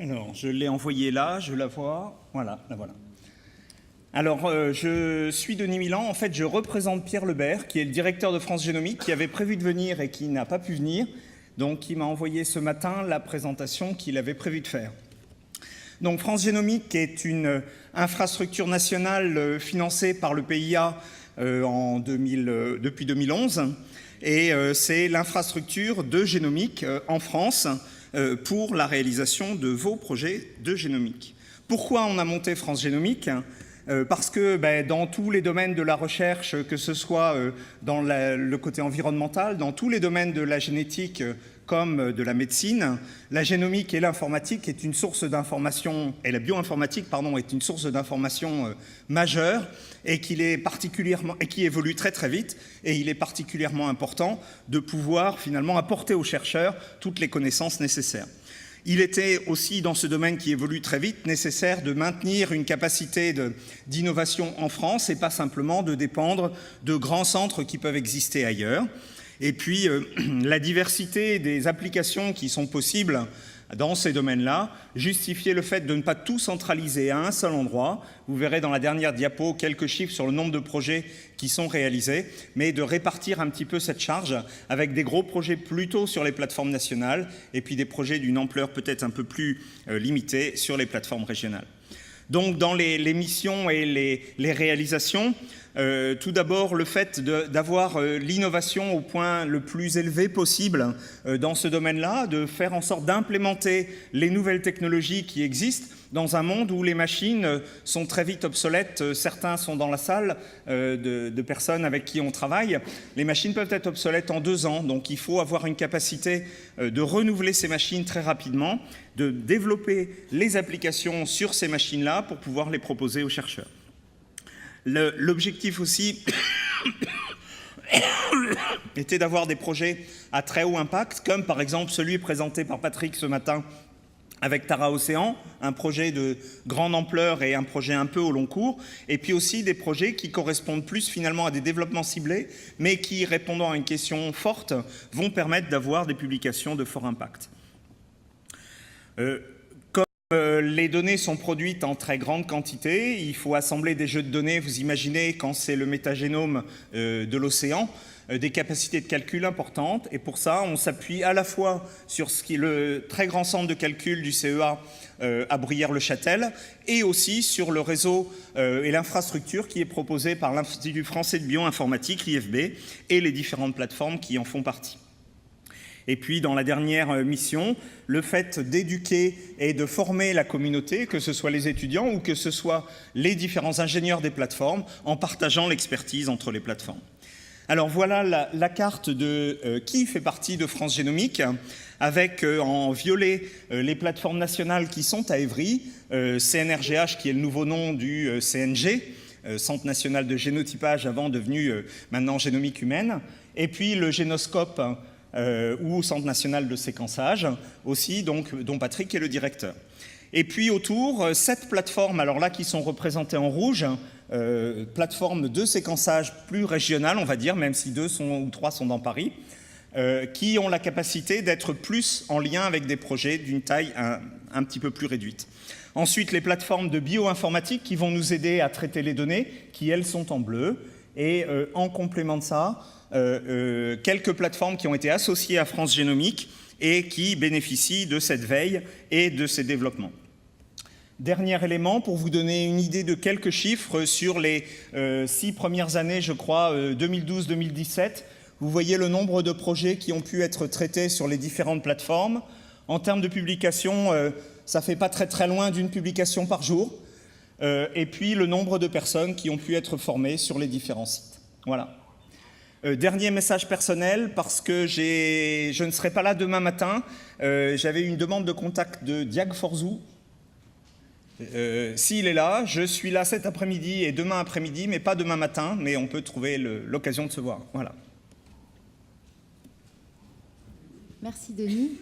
Alors, je l'ai envoyée là, je la vois. Voilà, la voilà. Alors, je suis Denis Milan. En fait, je représente Pierre Lebert, qui est le directeur de France Génomique, qui avait prévu de venir et qui n'a pas pu venir. Donc, il m'a envoyé ce matin la présentation qu'il avait prévu de faire. Donc, France Génomique est une infrastructure nationale financée par le PIA depuis 2011. Et c'est l'infrastructure de génomique en France pour la réalisation de vos projets de génomique. Pourquoi on a monté France Génomique ? Parce que dans tous les domaines de la recherche, que ce soit dans le côté environnemental, dans tous les domaines de la génétique comme de la médecine, la génomique et l'informatique est une source d'information, et la bioinformatique, pardon, est une source d'information majeure et qui évolue très très vite, et il est particulièrement important de pouvoir finalement apporter aux chercheurs toutes les connaissances nécessaires. Il était aussi, dans ce domaine qui évolue très vite, nécessaire de maintenir une capacité d'innovation en France et pas simplement de dépendre de grands centres qui peuvent exister ailleurs. Et puis, la diversité des applications qui sont possibles dans ces domaines-là justifiait le fait de ne pas tout centraliser à un seul endroit. Vous verrez dans la dernière diapo quelques chiffres sur le nombre de projets qui sont réalisés, mais de répartir un petit peu cette charge avec des gros projets plutôt sur les plateformes nationales et puis des projets d'une ampleur peut-être un peu plus limitée sur les plateformes régionales. Donc, dans les missions et les réalisations, tout d'abord, le fait d'avoir l'innovation au point le plus élevé possible dans ce domaine-là, de faire en sorte d'implémenter les nouvelles technologies qui existent dans un monde où les machines sont très vite obsolètes. Certains sont dans la salle de personnes avec qui on travaille. Les machines peuvent être obsolètes en 2 ans, donc il faut avoir une capacité de renouveler ces machines très rapidement, de développer les applications sur ces machines-là pour pouvoir les proposer aux chercheurs. L'objectif aussi était d'avoir des projets à très haut impact, comme par exemple celui présenté par Patrick ce matin avec Tara Océan, un projet de grande ampleur et un projet un peu au long cours, et puis aussi des projets qui correspondent plus finalement à des développements ciblés, mais qui, répondant à une question forte, vont permettre d'avoir des publications de fort impact. Les données sont produites en très grande quantité, il faut assembler des jeux de données, vous imaginez quand c'est le métagénome de l'océan, des capacités de calcul importantes, et pour ça on s'appuie à la fois sur ce qui est le très grand centre de calcul du CEA à Bruyères-le-Châtel, et aussi sur le réseau et l'infrastructure qui est proposée par l'Institut français de bioinformatique, l'IFB, et les différentes plateformes qui en font partie. Et puis, dans la dernière mission, le fait d'éduquer et de former la communauté, que ce soit les étudiants ou que ce soit les différents ingénieurs des plateformes, en partageant l'expertise entre les plateformes. Alors voilà la carte de qui fait partie de France Génomique, avec en violet les plateformes nationales qui sont à Évry, CNRGH qui est le nouveau nom du CNG, Centre national de génotypage, avant devenu maintenant Génomique humaine, et puis le Génoscope, ou au Centre national de séquençage, aussi, donc, dont Patrick est le directeur. Et puis autour, 7 plateformes, alors là, qui sont représentées en rouge, plateformes de séquençage plus régionales, on va dire, même si 2 ou 3 sont dans Paris, qui ont la capacité d'être plus en lien avec des projets d'une taille un petit peu plus réduite. Ensuite, les plateformes de bioinformatique qui vont nous aider à traiter les données, qui, elles, sont en bleu. Et en complément de ça, quelques plateformes qui ont été associées à France Génomique et qui bénéficient de cette veille et de ces développements. Dernier élément, pour vous donner une idée de quelques chiffres sur les 6 premières années, je crois, 2012-2017, vous voyez le nombre de projets qui ont pu être traités sur les différentes plateformes. En termes de publication, ça ne fait pas très très loin d'une publication par jour. Et puis le nombre de personnes qui ont pu être formées sur les différents sites. Voilà. Dernier message personnel, parce que je ne serai pas là demain matin. J'avais une demande de contact de Diag Forzou. S'il est là, je suis là cet après-midi et demain après-midi, mais pas demain matin, mais on peut trouver l'occasion de se voir. Voilà. Merci Denis.